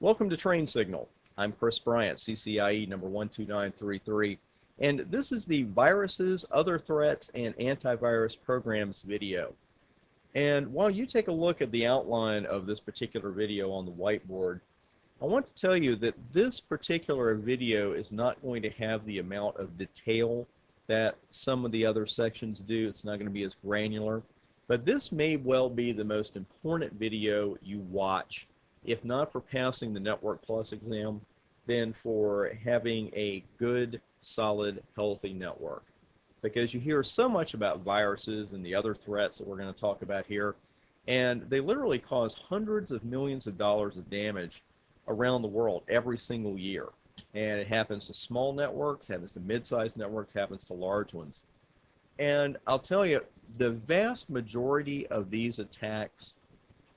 Welcome to Train Signal. I'm Chris Bryant, CCIE number 12933, and this is the Viruses, Other Threats, and Antivirus Programs video. And while you take a look at the outline of this particular video on the whiteboard, I want to tell you that this particular video is not going to have the amount of detail that some of the other sections do. It's not going to be as granular, but this may well be the most important video you watch, if not for passing the Network Plus exam, then for having a good, solid, healthy network. Because you hear so much about viruses and the other threats that we're going to talk about here, and they literally cause hundreds of millions of dollars of damage around the world every single year. And it happens to small networks, happens to mid-sized networks, happens to large ones. And I'll tell you, the vast majority of these attacks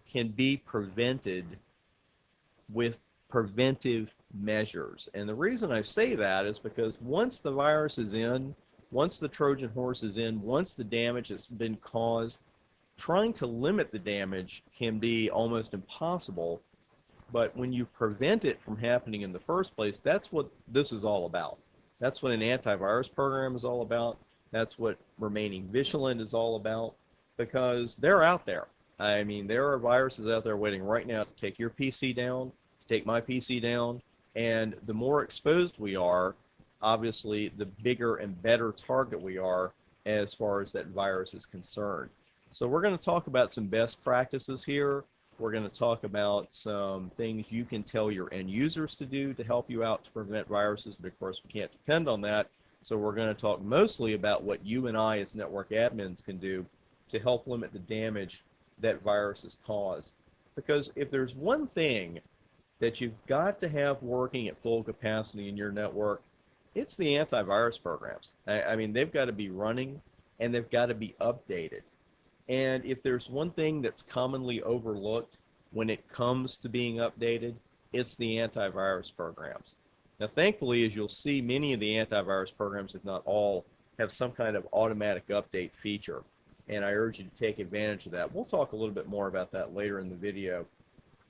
can be prevented with preventive measures. And the reason I say that is because once the virus is in, once the Trojan horse is in, once the damage has been caused, trying to limit the damage can be almost impossible. But when you prevent it from happening in the first place, that's what this is all about. That's what an antivirus program is all about. That's what remaining vigilant is all about, because they're out there. I mean, there are viruses out there waiting right now to take your PC down, to take my PC down, and the more exposed we are, obviously, the bigger and better target we are as far as that virus is concerned. So we're going to talk about some best practices here. We're going to talk about some things you can tell your end users to do to help you out to prevent viruses, but of course we can't depend on that. So we're going to talk mostly about what you and I as network admins can do to help limit the damage that viruses cause. Because if there's one thing that you've got to have working at full capacity in your network, it's the antivirus programs. I mean, they've got to be running and they've got to be updated. And if there's one thing that's commonly overlooked when it comes to being updated, it's the antivirus programs. Now, thankfully, as you'll see, many of the antivirus programs, if not all, have some kind of automatic update feature. And I urge you to take advantage of that. We'll talk a little bit more about that later in the video.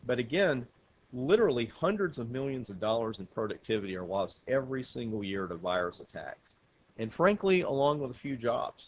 But again, literally hundreds of millions of dollars in productivity are lost every single year to virus attacks. And frankly, along with a few jobs.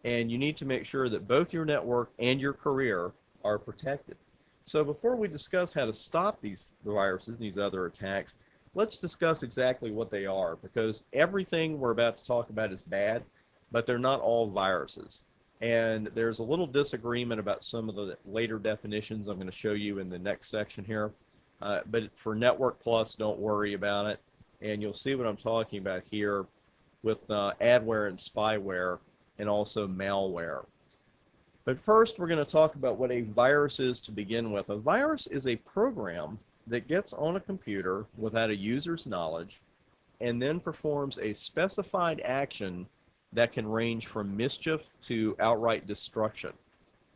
And you need to make sure that both your network and your career are protected. So before we discuss how to stop these viruses and these other attacks, let's discuss exactly what they are, because everything we're about to talk about is bad, but they're not all viruses. And there's a little disagreement about some of the later definitions I'm going to show you in the next section here. But for Network Plus, don't worry about it. And you'll see what I'm talking about here with adware and spyware, and also malware. But first, we're going to talk about what a virus is to begin with. A virus is a program that gets on a computer without a user's knowledge and then performs a specified action that can range from mischief to outright destruction.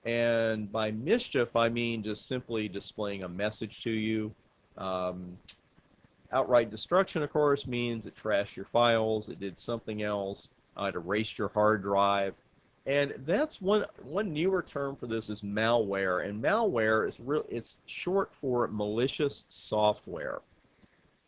And by mischief, I mean just simply displaying a message to you. Outright destruction, of course, means it trashed your files, it did something else, it erased your hard drive. And that's one newer term for this is malware. And malware is it's short for malicious software.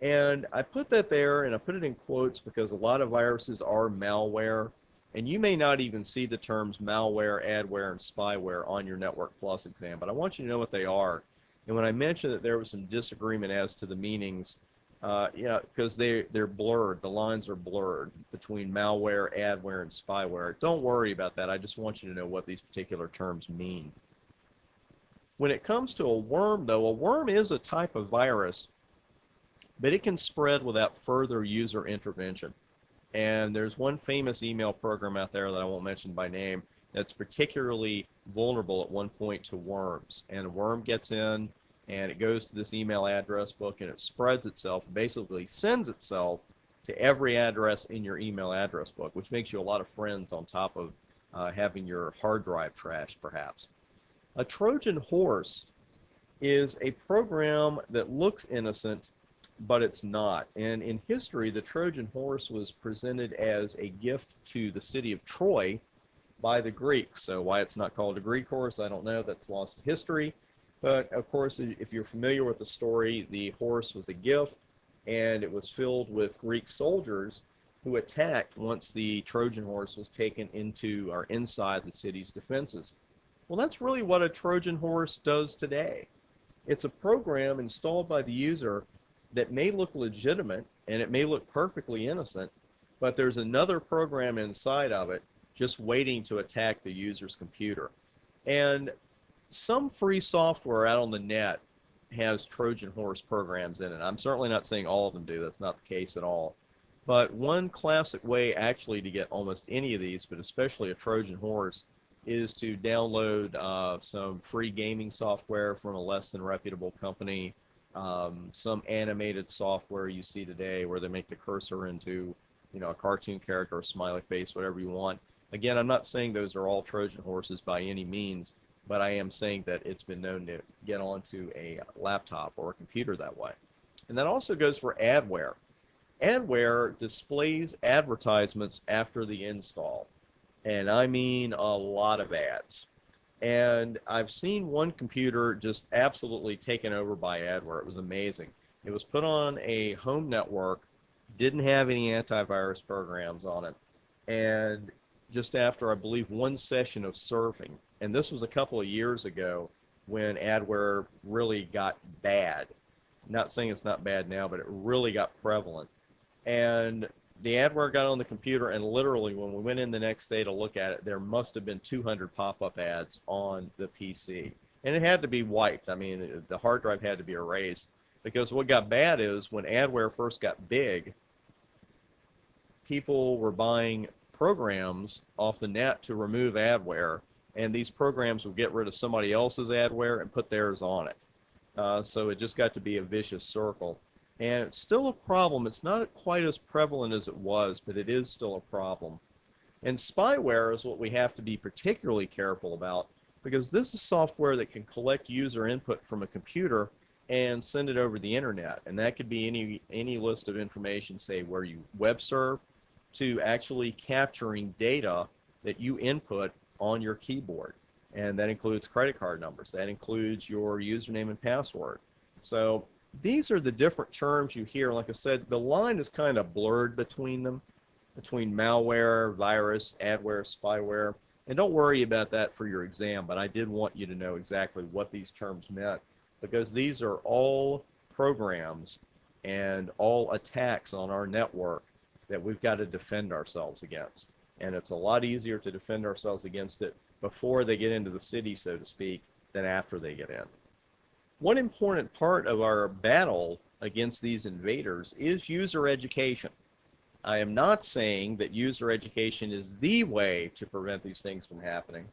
And I put that there, and I put it in quotes because a lot of viruses are malware. And you may not even see the terms malware, adware, and spyware on your Network Plus exam, but I want you to know what they are. And when I mentioned that there was some disagreement as to the meanings, because they're blurred, the lines are blurred between malware, adware, and spyware. Don't worry about that. I just want you to know what these particular terms mean. When it comes to a worm, though, a worm is a type of virus, but it can spread without further user intervention. And there's one famous email program out there that I won't mention by name that's particularly vulnerable at one point to worms. And a worm gets in, and it goes to this email address book, and it spreads itself, basically sends itself to every address in your email address book, which makes you a lot of friends on top of having your hard drive trashed, perhaps. A Trojan horse is a program that looks innocent, but it's not. And in history, the Trojan horse was presented as a gift to the city of Troy by the Greeks. So why it's not called a Greek horse, I don't know. That's lost to history. But of course, if you're familiar with the story, the horse was a gift, and it was filled with Greek soldiers who attacked once the Trojan horse was taken into or inside the city's defenses. Well, that's really what a Trojan horse does today. It's a program installed by the user that may look legitimate and it may look perfectly innocent, but there's another program inside of it just waiting to attack the user's computer. And some free software out on the net has Trojan horse programs in it. I'm certainly not saying all of them do. That's not the case at all. But one classic way actually to get almost any of these, but especially a Trojan horse, is to download some free gaming software from a less than reputable company, some animated software you see today where they make the cursor into, a cartoon character, a smiley face, whatever you want. Again, I'm not saying those are all Trojan horses by any means, but I am saying that it's been known to get onto a laptop or a computer that way. And that also goes for adware. Adware displays advertisements after the install, and I mean a lot of ads. And I've seen one computer just absolutely taken over by adware. It was amazing. It was put on a home network, didn't have any antivirus programs on it, and just after, I believe, one session of surfing, and this was a couple of years ago when adware really got bad. I'm not saying it's not bad now, but it really got prevalent. And the adware got on the computer, and literally when we went in the next day to look at it, there must have been 200 pop-up ads on the PC. And it had to be wiped. I mean, the hard drive had to be erased, because what got bad is when adware first got big, people were buying programs off the net to remove adware, and these programs would get rid of somebody else's adware and put theirs on it. So it just got to be a vicious circle. And it's still a problem. It's not quite as prevalent as it was, but it is still a problem. And spyware is what we have to be particularly careful about, because this is software that can collect user input from a computer and send it over the internet. And that could be any list of information, say where you web serve, to actually capturing data that you input on your keyboard. And that includes credit card numbers. That includes your username and password. So these are the different terms you hear. Like I said, the line is kind of blurred between them, between malware, virus, adware, spyware. And don't worry about that for your exam, but I did want you to know exactly what these terms meant, because these are all programs and all attacks on our network that we've got to defend ourselves against. And it's a lot easier to defend ourselves against it before they get into the city, so to speak, than after they get in. One important part of our battle against these invaders is user education. I am not saying that user education is the way to prevent these things from happening,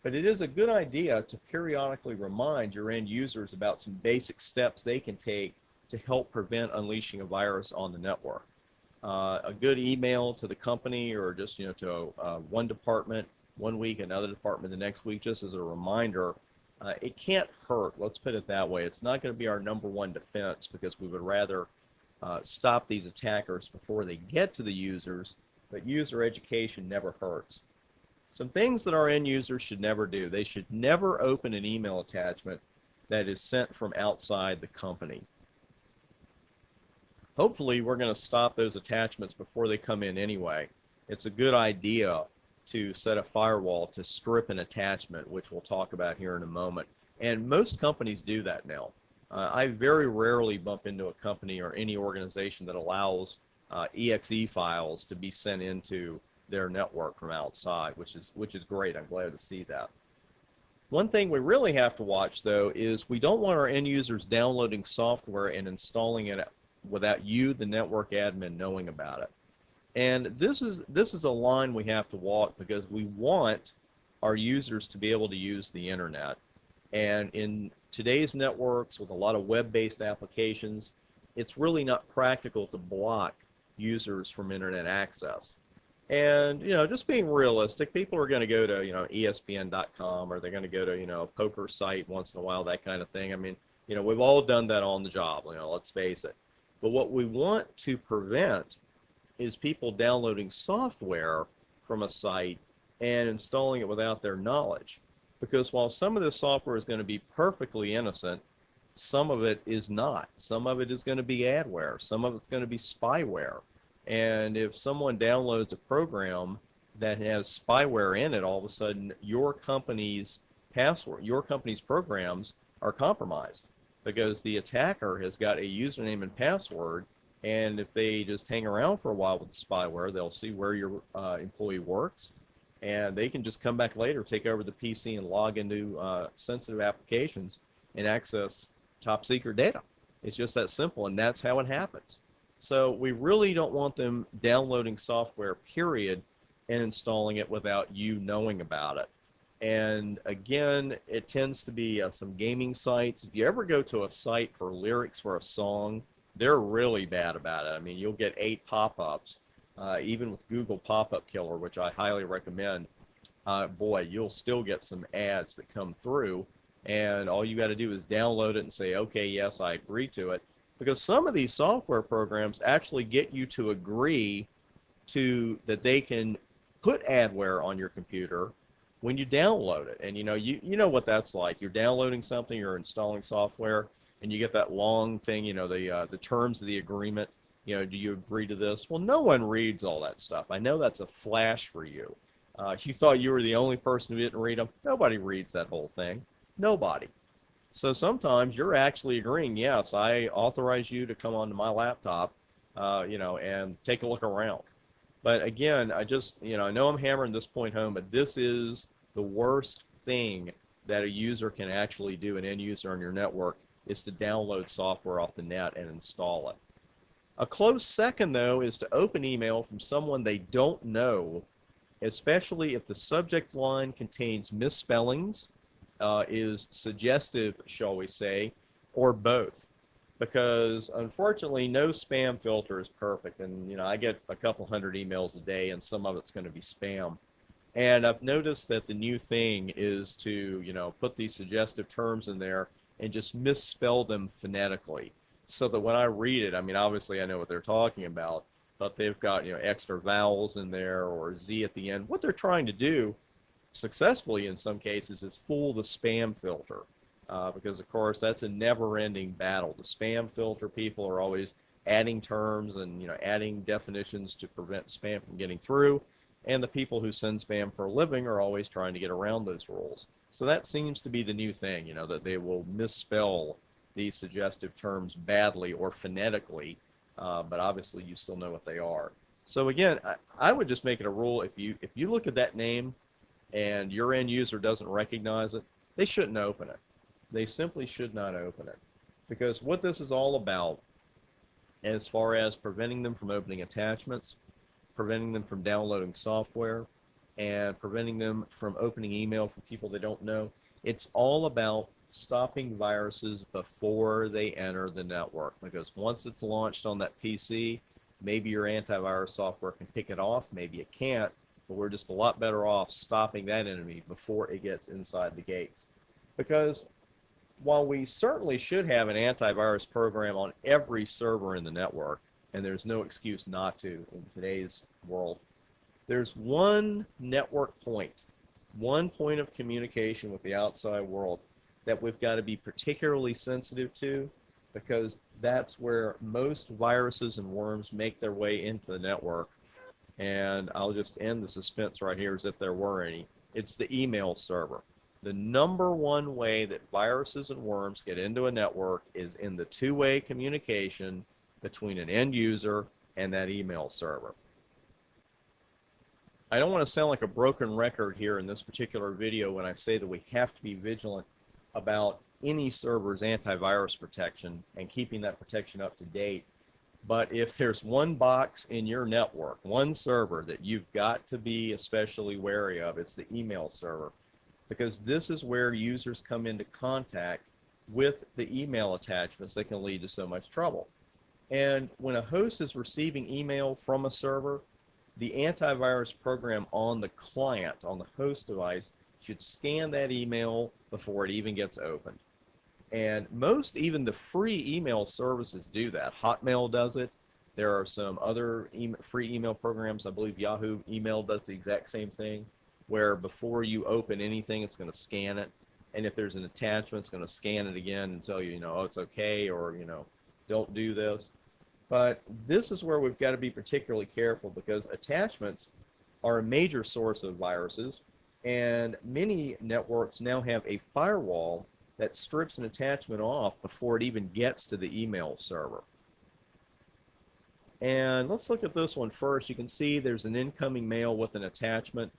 but it is a good idea to periodically remind your end users about some basic steps they can take to help prevent unleashing a virus on the network. A good email to the company, or just to one department one week, another department the next week, just as a reminder. It can't hurt. Let's put it that way. It's not going to be our number one defense, because we would rather stop these attackers before they get to the users, but user education never hurts. Some things that our end users should never do. They should never open an email attachment that is sent from outside the company. Hopefully, we're going to stop those attachments before they come in anyway. It's a good idea to set a firewall to strip an attachment, which we'll talk about here in a moment. And most companies do that now. I very rarely bump into a company or any organization that allows exe files to be sent into their network from outside, which is great. I'm glad to see that. One thing we really have to watch, though, is we don't want our end users downloading software and installing it without you, the network admin, knowing about it. And this is a line we have to walk, because we want our users to be able to use the internet. And in today's networks with a lot of web-based applications, it's really not practical to block users from internet access. And just being realistic, people are going to go to ESPN.com, or they're going to go to a poker site once in a while, that kind of thing. I mean, we've all done that on the job. Let's face it. But what we want to prevent is people downloading software from a site and installing it without their knowledge. Because while some of this software is going to be perfectly innocent, some of it is not. Some of it is going to be adware. Some of it's going to be spyware. And if someone downloads a program that has spyware in it, all of a sudden your company's password, your company's programs are compromised because the attacker has got a username and password. And if they just hang around for a while with the spyware, they'll see where your employee works, and they can just come back later, take over the PC, and log into sensitive applications and access top secret data. It's just that simple, and that's how it happens. So we really don't want them downloading software, period, and installing it without you knowing about it. And again, it tends to be some gaming sites. If you ever go to a site for lyrics for a song, they're really bad about it. I mean, you'll get 8 pop-ups, even with Google Pop-Up Killer, which I highly recommend. Boy, you'll still get some ads that come through, and all you got to do is download it and say, okay, yes, I agree to it. Because some of these software programs actually get you to agree to that they can put adware on your computer when you download it. And you know what that's like. You're downloading something, you're installing software, and you get that long thing, the terms of the agreement. Do you agree to this? Well, no one reads all that stuff. I know that's a flash for you. You thought you were the only person who didn't read them. Nobody reads that whole thing. Nobody. So sometimes you're actually agreeing, yes, I authorize you to come onto my laptop, and take a look around. But again, I know I'm hammering this point home, but this is the worst thing that a user can actually do, an end user on your network, is to download software off the net and install it. A close second, though, is to open email from someone they don't know, especially if the subject line contains misspellings, is suggestive, shall we say, or both. Because unfortunately, no spam filter is perfect. And I get a couple hundred emails a day, and some of it's going to be spam. And I've noticed that the new thing is to put these suggestive terms in there and just misspell them phonetically, so that when I read it, I mean, obviously I know what they're talking about, but they've got extra vowels in there or Z at the end. What they're trying to do, successfully in some cases, is fool the spam filter, because of course that's a never-ending battle. The spam filter people are always adding terms and adding definitions to prevent spam from getting through, and the people who send spam for a living are always trying to get around those rules. So that seems to be the new thing, that they will misspell these suggestive terms badly or phonetically, but obviously you still know what they are. So again, I would just make it a rule, if you look at that name and your end user doesn't recognize it, they shouldn't open it. They simply should not open it. Because what this is all about, as far as preventing them from opening attachments, preventing them from downloading software, and preventing them from opening email from people they don't know, it's all about stopping viruses before they enter the network. Because once it's launched on that PC, maybe your antivirus software can pick it off, maybe it can't, but we're just a lot better off stopping that enemy before it gets inside the gates. Because while we certainly should have an antivirus program on every server in the network, and there's no excuse not to in today's world, there's one network point, one point of communication with the outside world that we've got to be particularly sensitive to, because that's where most viruses and worms make their way into the network. And I'll just end the suspense right here as if there were any. It's the email server. The number one way that viruses and worms get into a network is in the two-way communication between an end user and that email server. I don't want to sound like a broken record here in this particular video when I say that we have to be vigilant about any server's antivirus protection and keeping that protection up to date. But if there's one box in your network, one server that you've got to be especially wary of, it's the email server. Because this is where users come into contact with the email attachments that can lead to so much trouble. And when a host is receiving email from a server, the antivirus program on the client, on the host device, should scan that email before it even gets opened. And most, even the free email services do that. Hotmail does it. There are some other free email programs. I believe Yahoo Email does the exact same thing. where before you open anything, it's going to scan it. And if there's an attachment, it's going to scan it again and tell you, oh, it's okay, or, don't do this. But this is where we've got to be particularly careful, because attachments are a major source of viruses, and many networks now have a firewall that strips an attachment off before it even gets to the email server. And let's look at this one first. You can see there's an incoming mail with an attachment.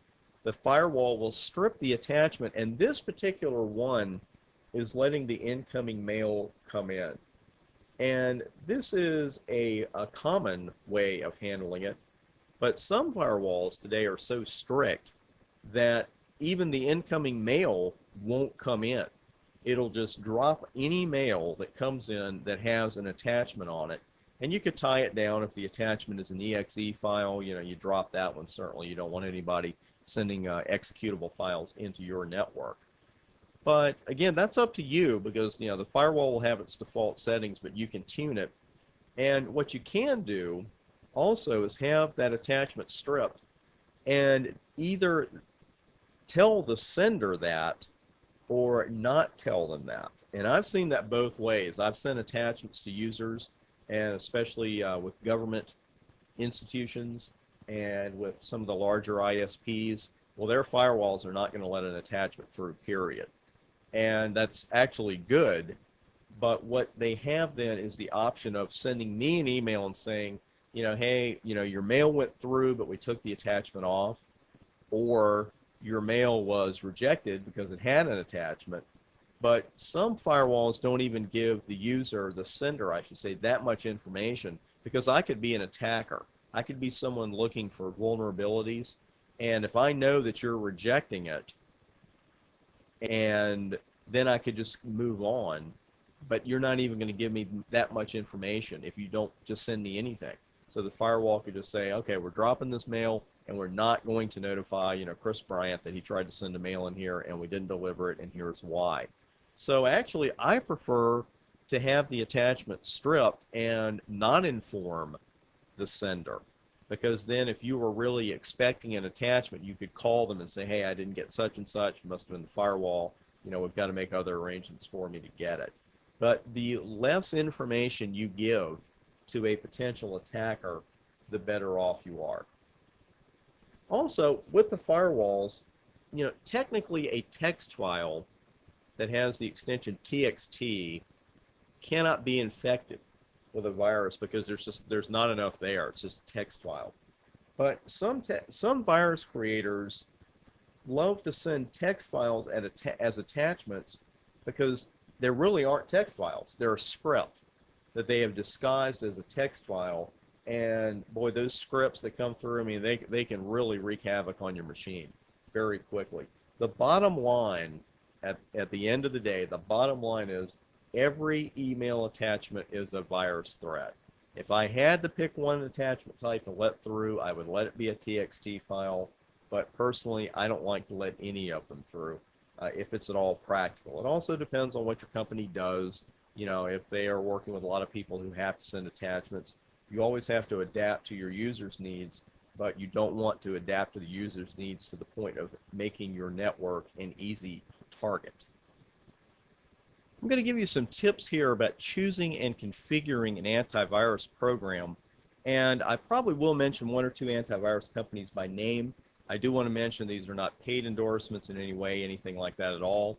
The firewall will strip the attachment, and this particular one is letting the incoming mail come in. And this is a common way of handling it, but some firewalls today are so strict that even the incoming mail won't come in. It'll just drop any mail that comes in that has an attachment on it. And you could tie it down if the attachment is an exe file. You drop that one. Certainly you don't want anybody sending executable files into your network. But again, that's up to you, because the firewall will have its default settings, but you can tune it. And what you can do also is have that attachment stripped and either tell the sender that or not tell them that. And I've seen that both ways. I've sent attachments to users, and especially with government institutions and with some of the larger ISPs. Well, their firewalls are not going to let an attachment through, period. And that's actually good, but what they have then is the option of sending me an email and saying, hey, your mail went through, but we took the attachment off, or your mail was rejected because it had an attachment. But some firewalls don't even give the user, the sender, I should say, that much information, because I could be an attacker. I could be someone looking for vulnerabilities, and if I know that you're rejecting it, and then I could just move on, but you're not even going to give me that much information if you don't just send me anything. So the firewall could just say, okay, we're dropping this mail, and we're not going to notify, Chris Bryant that he tried to send a mail in here and we didn't deliver it, and here's why. So actually, I prefer to have the attachment stripped and not inform the sender, because then if you were really expecting an attachment, you could call them and say, hey, I didn't get such and such, it must have been the firewall, we've got to make other arrangements for me to get it. But the less information you give to a potential attacker, the better off you are. Also, with the firewalls, technically a text file that has the extension TXT cannot be infected with a virus, because there's not enough there. It's just a text file. But some virus creators love to send text files as attachments, because there really aren't text files. They're a script that they have disguised as a text file. And boy, those scripts that come through, they can really wreak havoc on your machine very quickly. The bottom line, at the end of the day, the bottom line is every email attachment is a virus threat. If I had to pick one attachment type to let through, I would let it be a TXT file. But personally, I don't like to let any of them through, if it's at all practical. It also depends on what your company does. If they are working with a lot of people who have to send attachments, you always have to adapt to your users' needs, but you don't want to adapt to the user's needs to the point of making your network an easy target. I'm going to give you some tips here about choosing and configuring an antivirus program, and I probably will mention one or two antivirus companies by name. I do want to mention these are not paid endorsements in any way, anything like that at all.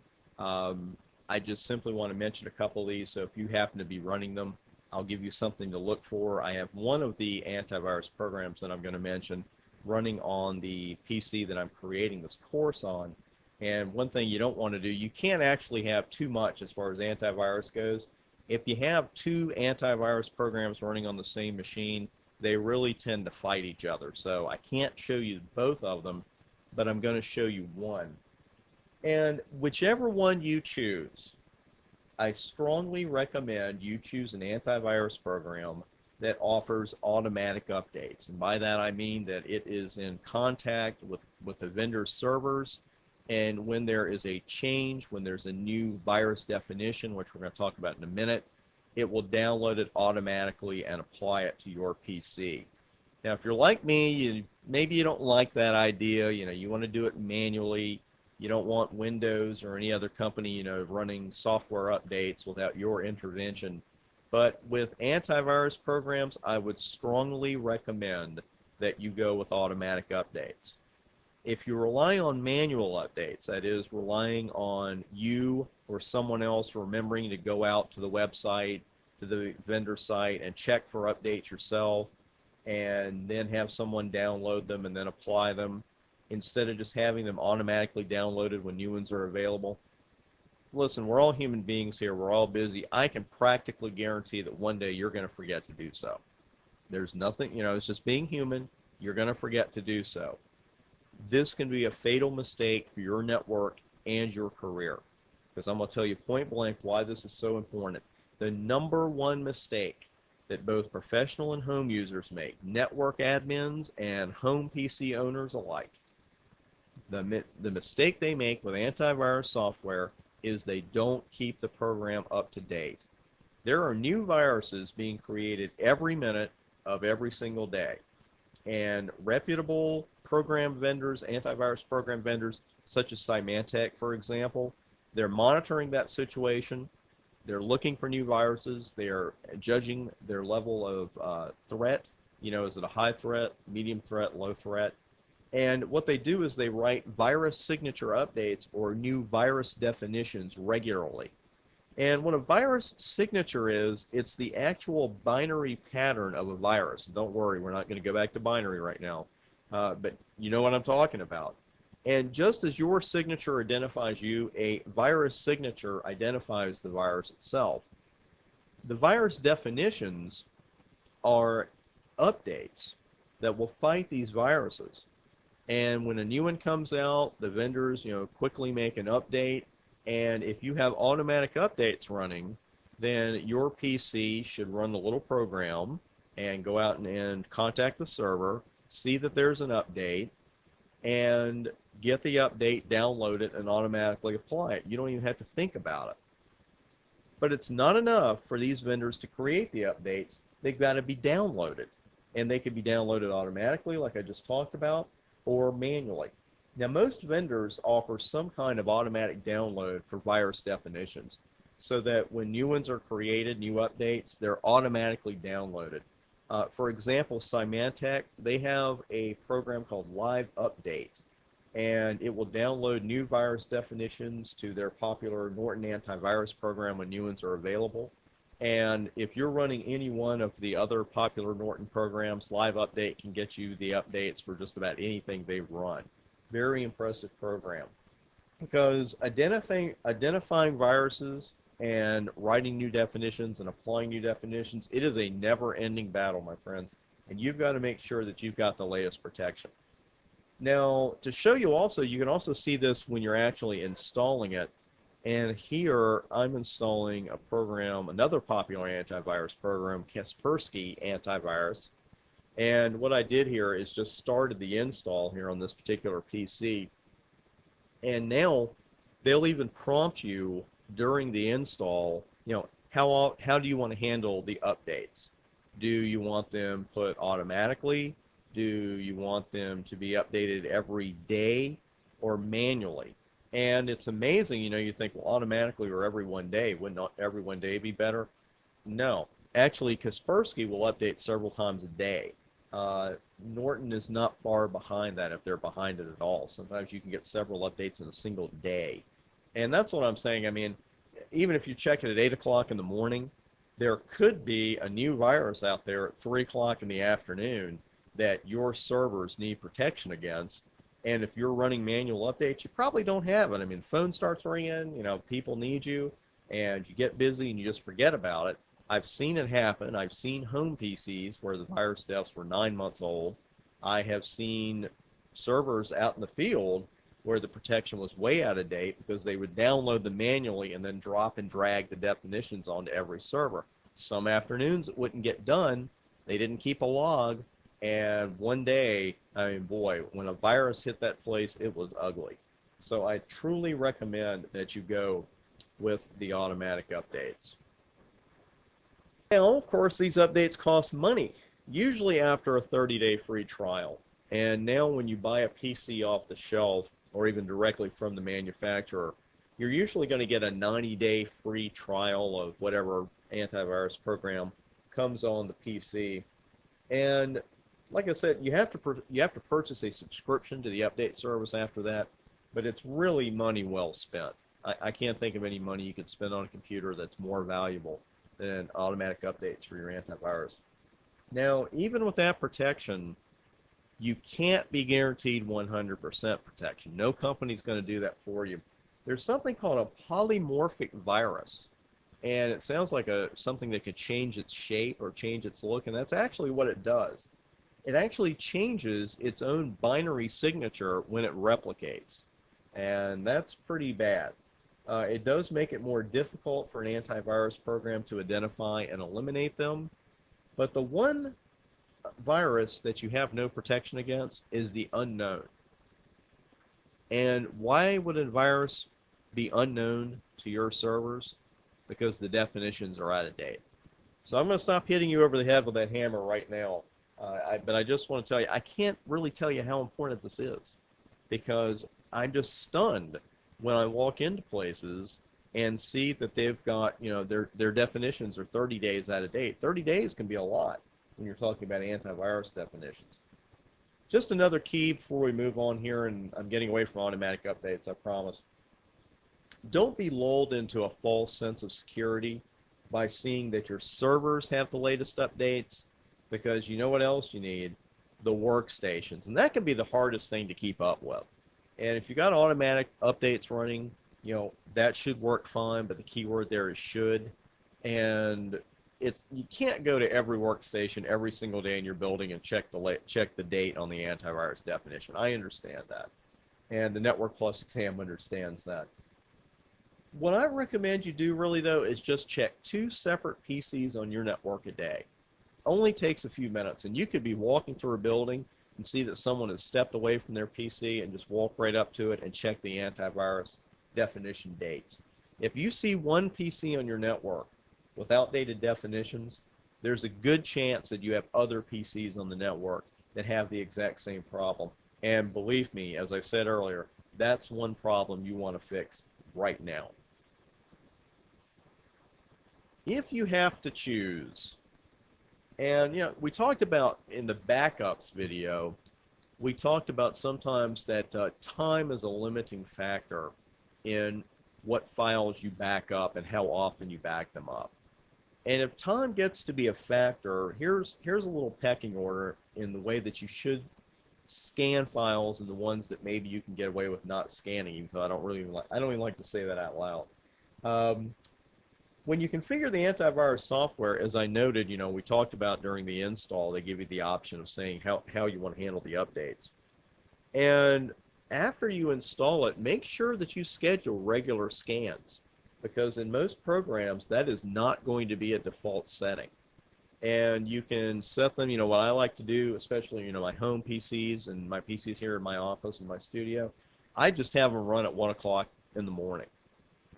I just simply want to mention a couple of these, so if you happen to be running them, I'll give you something to look for. I have one of the antivirus programs that I'm going to mention running on the PC that I'm creating this course on. And one thing you don't want to do, you can't actually have too much as far as antivirus goes. If you have two antivirus programs running on the same machine, they really tend to fight each other. So I can't show you both of them, but I'm going to show you one. And whichever one you choose, I strongly recommend you choose an antivirus program that offers automatic updates. And by that I mean that it is in contact with the vendor's servers, and when there is a change, when there's a new virus definition, which we're going to talk about in a minute, it will download it automatically and apply it to your PC. Now, if you're like me, maybe you don't like that idea. You want to do it manually. You don't want Windows or any other company, running software updates without your intervention. But with antivirus programs, I would strongly recommend that you go with automatic updates. If you rely on manual updates, that is relying on you or someone else remembering to go out to the website, to the vendor site, and check for updates yourself, and then have someone download them and then apply them, instead of just having them automatically downloaded when new ones are available. Listen, we're all human beings here. We're all busy. I can practically guarantee that one day you're going to forget to do so. There's nothing, it's just being human. You're going to forget to do so. This can be a fatal mistake for your network and your career, because I'm going to tell you point blank why this is so important. The number one mistake that both professional and home users make, network admins and home PC owners alike, the mistake they make with antivirus software is they don't keep the program up to date. There are new viruses being created every minute of every single day. And reputable program vendors, antivirus program vendors, such as Symantec, for example, they're monitoring that situation. They're looking for new viruses. They're judging their level of threat. Is it a high threat, medium threat, low threat? And what they do is they write virus signature updates or new virus definitions regularly. And what a virus signature is, it's the actual binary pattern of a virus. Don't worry, we're not going to go back to binary right now, but you know what I'm talking about. And just as your signature identifies you, a virus signature identifies the virus itself. The virus definitions are updates that will fight these viruses. And when a new one comes out, the vendors, quickly make an update. And if you have automatic updates running, then your PC should run the little program and go out and contact the server, see that there's an update, and get the update, download it, and automatically apply it. You don't even have to think about it. But it's not enough for these vendors to create the updates. They've got to be downloaded. And they can be downloaded automatically, like I just talked about, or manually. Now, most vendors offer some kind of automatic download for virus definitions, so that when new ones are created, new updates, they're automatically downloaded. For example, Symantec, they have a program called Live Update, and it will download new virus definitions to their popular Norton antivirus program when new ones are available. And if you're running any one of the other popular Norton programs, Live Update can get you the updates for just about anything they run. Very impressive program. Because identifying viruses and writing new definitions and applying new definitions, it is a never-ending battle, my friends. And you've got to make sure that you've got the latest protection. Now, to show you also, you can also see this when you're actually installing it. And here I'm installing a program, another popular antivirus program, Kaspersky Antivirus. And what I did here is just started the install here on this particular PC. And now they'll even prompt you during the install, how do you want to handle the updates? Do you want them put automatically? Do you want them to be updated every day or manually? And it's amazing, you think, well, automatically or every one day. Wouldn't every one day be better? No. Actually, Kaspersky will update several times a day. Norton is not far behind that, if they're behind it at all. Sometimes you can get several updates in a single day. And that's what I'm saying. I mean, even if you check it at 8 o'clock in the morning, there could be a new virus out there at 3 o'clock in the afternoon that your servers need protection against. And if you're running manual updates, you probably don't have it. I mean, the phone starts ringing, people need you, and you get busy and you just forget about it. I've seen it happen. I've seen home PCs where the virus deaths were 9 months old. I have seen servers out in the field where the protection was way out of date because they would download them manually and then drop and drag the definitions onto every server. Some afternoons it wouldn't get done. They didn't keep a log. And one day, I mean, boy, when a virus hit that place, it was ugly. So I truly recommend that you go with the automatic updates. Now, of course, these updates cost money. usually after a 30-day free trial. And now when you buy a PC off the shelf or even directly from the manufacturer, you're usually going to get a 90-day free trial of whatever antivirus program comes on the PC. And like I said, you have to purchase a subscription to the update service after that, but it's really money well spent. I can't think of any money you could spend on a computer that's more valuable than automatic updates for your antivirus. Now, even with that protection, you can't be guaranteed 100% protection. No company's going to do that for you. There's something called a polymorphic virus, and it sounds like something that could change its shape or change its look, and that's actually what it does. It actually changes its own binary signature when it replicates, and that's pretty bad. It does make it more difficult for an antivirus program to identify and eliminate them, but the one virus that you have no protection against is the unknown. And why would a virus be unknown to your servers? Because the definitions are out of date. So I'm going to stop hitting you over the head with that hammer right now. But I just want to tell you, I can't really tell you how important this is, because I'm just stunned when I walk into places and see that they've got, their definitions are 30 days out of date. 30 days can be a lot when you're talking about antivirus definitions. Just another key before we move on here, and I'm getting away from automatic updates, I promise. Don't be lulled into a false sense of security by seeing that your servers have the latest updates, because you know what else you need? The workstations. And that can be the hardest thing to keep up with. And if you got automatic updates running, that should work fine, but the key word there is should. And you can't go to every workstation every single day in your building and check the date on the antivirus definition. I understand that. And the Network Plus exam understands that. What I recommend you do really, though, is just check 2 separate PCs on your network a day. Only takes a few minutes, and you could be walking through a building and see that someone has stepped away from their PC and just walk right up to it and check the antivirus definition dates. If you see one PC on your network with outdated definitions, there's a good chance that you have other PCs on the network that have the exact same problem. And believe me, as I said earlier, that's one problem you want to fix right now. If you have to choose, and we talked about in the backups video, we talked about sometimes that time is a limiting factor in what files you back up and how often you back them up. And if time gets to be a factor, here's a little pecking order in the way that you should scan files and the ones that maybe you can get away with not scanning, even though I don't even like to say that out loud. When you configure the antivirus software, as I noted, we talked about during the install, they give you the option of saying how you want to handle the updates. And after you install it, make sure that you schedule regular scans, because in most programs, that is not going to be a default setting. And you can set them, what I like to do, especially, my home PCs and my PCs here in my office and my studio, I just have them run at 1 o'clock in the morning.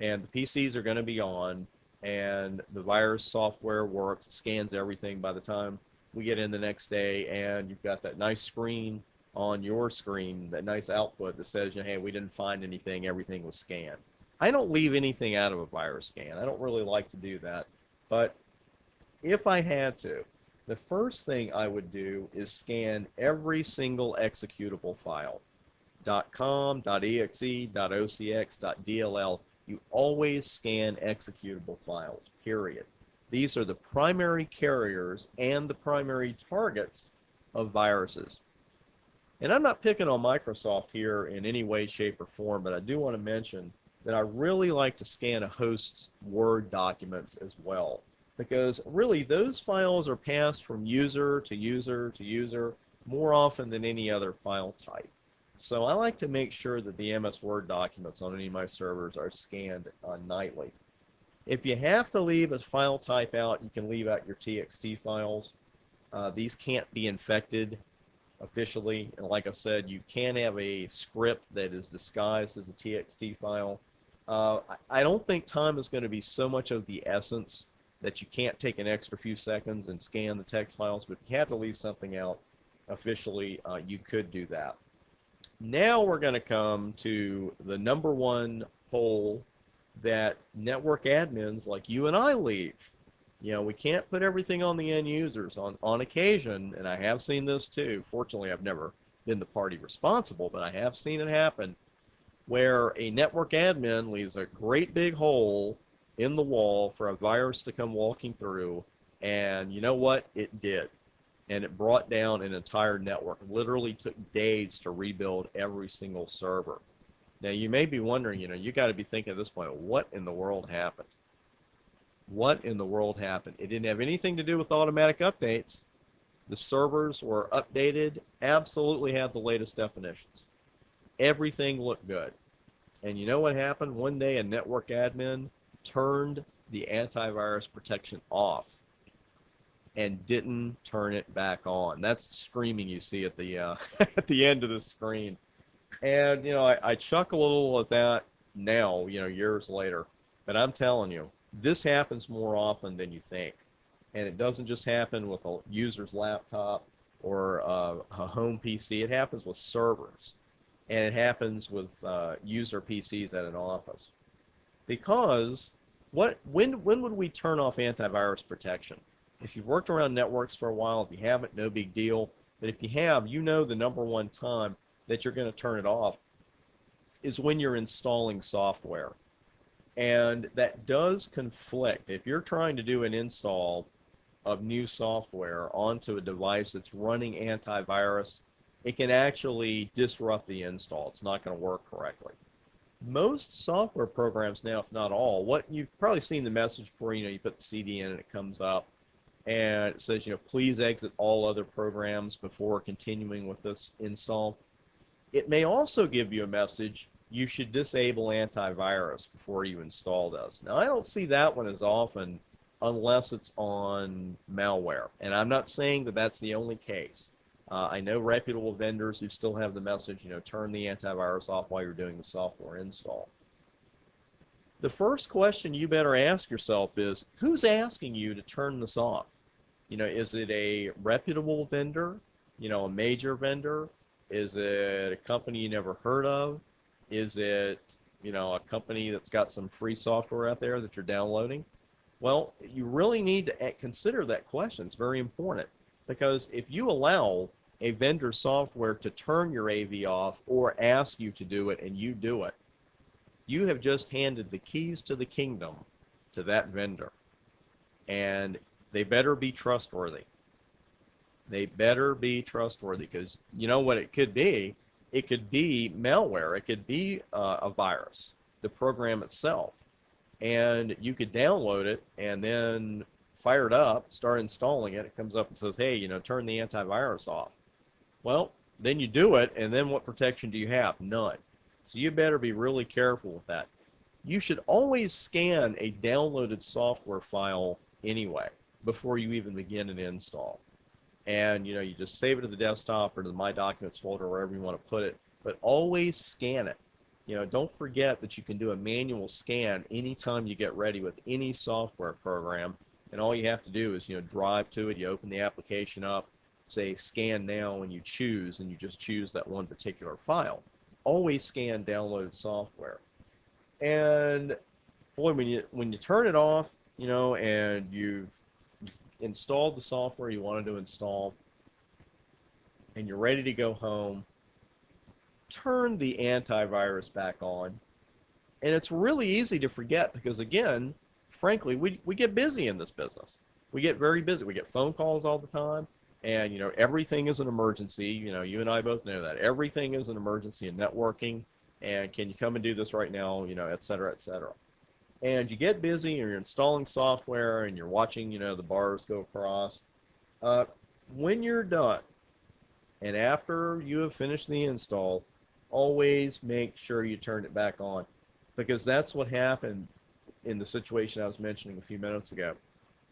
And the PCs are going to be on, and the virus software works, scans everything by the time we get in the next day, and you've got that nice screen on your screen, that nice output that says, hey, we didn't find anything, everything was scanned. I don't leave anything out of a virus scan. I don't really like to do that, but if I had to, the first thing I would do is scan every single executable file. .com, .exe, .ocx, .dll. You always scan executable files, period. These are the primary carriers and the primary targets of viruses. And I'm not picking on Microsoft here in any way, shape, or form, but I do want to mention that I really like to scan a host's Word documents as well, because really those files are passed from user to user to user more often than any other file type. So I like to make sure that the MS Word documents on any of my servers are scanned nightly. If you have to leave a file type out, you can leave out your TXT files. These can't be infected officially, and like I said, you can have a script that is disguised as a TXT file. I don't think time is going to be so much of the essence that you can't take an extra few seconds and scan the text files, but if you have to leave something out officially, you could do that. Now we're going to come to the number one hole that network admins like you and I leave. We can't put everything on the end users. On occasion, and I have seen this too, fortunately I've never been the party responsible, but I have seen it happen, where a network admin leaves a great big hole in the wall for a virus to come walking through, and you know what? It did. And it brought down an entire network. It literally took days to rebuild every single server. Now, you may be wondering, you got to be thinking at this point, what in the world happened? What in the world happened? It didn't have anything to do with automatic updates. The servers were updated, absolutely had the latest definitions. Everything looked good. And you know what happened? One day a network admin turned the antivirus protection off and didn't turn it back on. That's the screaming you see at the at the end of the screen. And I chuckle a little at that now, years later. But I'm telling you, this happens more often than you think. And it doesn't just happen with a user's laptop or a home PC. It happens with servers. And it happens with user PCs at an office. Because when would we turn off antivirus protection? If you've worked around networks for a while, if you haven't, no big deal. But if you have, the number one time that you're going to turn it off is when you're installing software. And that does conflict. If you're trying to do an install of new software onto a device that's running antivirus, it can actually disrupt the install. It's not going to work correctly. Most software programs now, if not all, what you've probably seen the message before, you put the CD in and it comes up and it says, please exit all other programs before continuing with this install. It may also give you a message, you should disable antivirus before you install this. Now, I don't see that one as often unless it's on malware. And I'm not saying that that's the only case. I know reputable vendors who still have the message, turn the antivirus off while you're doing the software install. The first question you better ask yourself is, who's asking you to turn this off? Is it a reputable vendor? A major vendor? Is it a company you never heard of? Is it, a company that's got some free software out there that you're downloading? Well, you really need to consider that question. It's very important, because if you allow a vendor's software to turn your AV off or ask you to do it and you do it, you have just handed the keys to the kingdom to that vendor. And they better be trustworthy. They better be trustworthy, because you know what it could be? It could be malware. It could be a virus, the program itself. And you could download it and then fire it up, start installing it. It comes up and says, hey, turn the antivirus off. Well, then you do it, and then what protection do you have? None. So you better be really careful with that. You should always scan a downloaded software file anyway before you even begin an install. And you just save it to the desktop or to the My Documents folder, wherever you want to put it, but always scan it. Don't forget that you can do a manual scan anytime you get ready with any software program, and all you have to do is drive to it, you open the application up, say scan now, and you choose, and you just choose that one particular file. Always scan downloaded software. And boy, when you turn it off, and you've installed the software you wanted to install, and you're ready to go home, turn the antivirus back on. And it's really easy to forget, because again, frankly, we get busy in this business. We get very busy. We get phone calls all the time, and everything is an emergency. You and I both know that. Everything is an emergency in networking, and can you come and do this right now, et cetera, et cetera. And you get busy, and you're installing software, and you're watching, the bars go across. When you're done, and after you have finished the install, always make sure you turn it back on, because that's what happened in the situation I was mentioning a few minutes ago.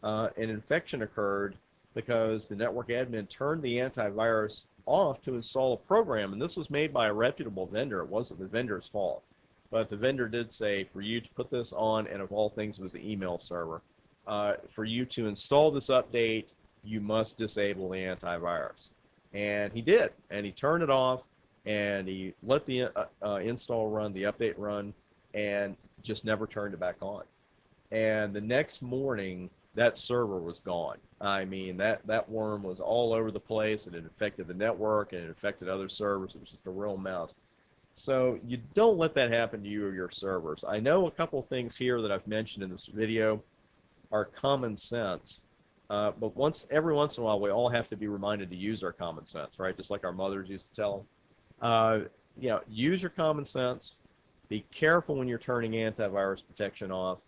An infection occurred because the network admin turned the antivirus off to install a program, and this was made by a reputable vendor. It wasn't the vendor's fault. But the vendor did say for you to put this on, and of all things, it was the email server. for you to install this update, you must disable the antivirus. And he did, and he turned it off, and he let the install run, the update run, and just never turned it back on. And the next morning, that server was gone. I mean, that worm was all over the place, and it infected the network, and it infected other servers. It was just a real mess. So you don't let that happen to you or your servers. I know a couple of things here that I've mentioned in this video are common sense, but every once in a while, we all have to be reminded to use our common sense, right? Just like our mothers used to tell us. Use your common sense. Be careful when you're turning antivirus protection off,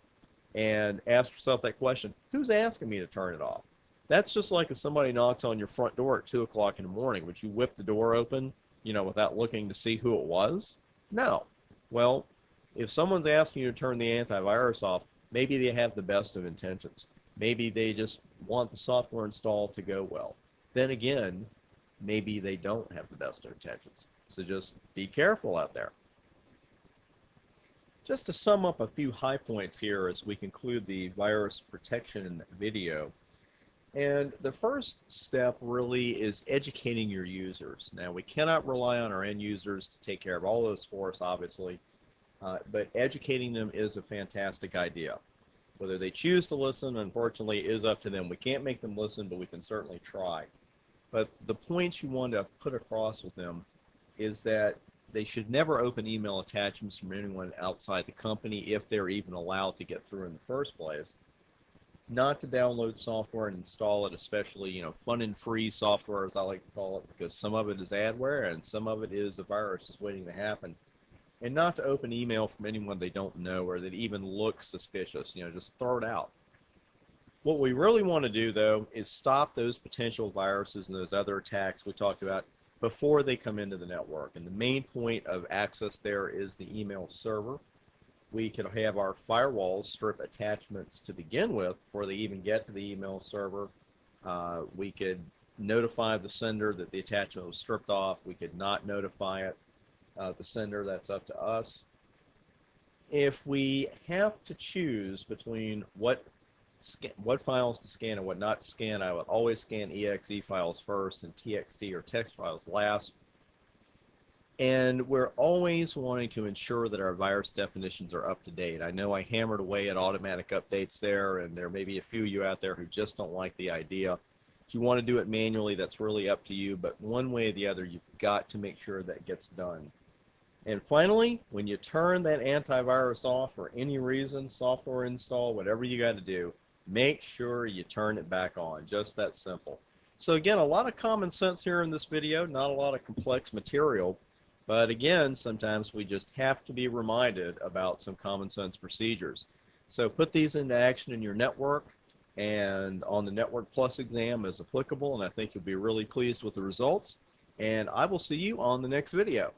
and ask yourself that question: who's asking me to turn it off? That's just like if somebody knocks on your front door at 2 o'clock in the morning. Would you whip the door open, without looking to see who it was? No. Well, if someone's asking you to turn the antivirus off, maybe they have the best of intentions. Maybe they just want the software installed to go well. Then again, maybe they don't have the best of intentions. So just be careful out there. Just to sum up a few high points here as we conclude the virus protection video. And the first step really is educating your users. Now, we cannot rely on our end users to take care of all those for us, obviously, but educating them is a fantastic idea. Whether they choose to listen, unfortunately, is up to them. We can't make them listen, but we can certainly try. But the point you want to put across with them is that they should never open email attachments from anyone outside the company if they're even allowed to get through in the first place. Not to download software and install it, especially fun and free software, as I like to call it, because some of it is adware and some of it is a virus just waiting to happen. And not to open email from anyone they don't know or that even looks suspicious. Just throw it out. What we really want to do, though, is stop those potential viruses and those other attacks we talked about before they come into the network. And the main point of access there is the email server. We could have our firewalls strip attachments to begin with before they even get to the email server. We could notify the sender that the attachment was stripped off. We could not notify it, the sender. That's up to us. If we have to choose between what files to scan and what not to scan, I would always scan exe files first and txt or text files last. And we're always wanting to ensure that our virus definitions are up to date. I know I hammered away at automatic updates there, and there may be a few of you out there who just don't like the idea. If you want to do it manually, that's really up to you, but one way or the other, you've got to make sure that gets done. And finally, when you turn that antivirus off for any reason, software install, whatever you got to do, make sure you turn it back on. Just that simple. So again, a lot of common sense here in this video, not a lot of complex material. But again, sometimes we just have to be reminded about some common sense procedures. So put these into action in your network and on the Network Plus exam as applicable, and I think you'll be really pleased with the results. And I will see you on the next video.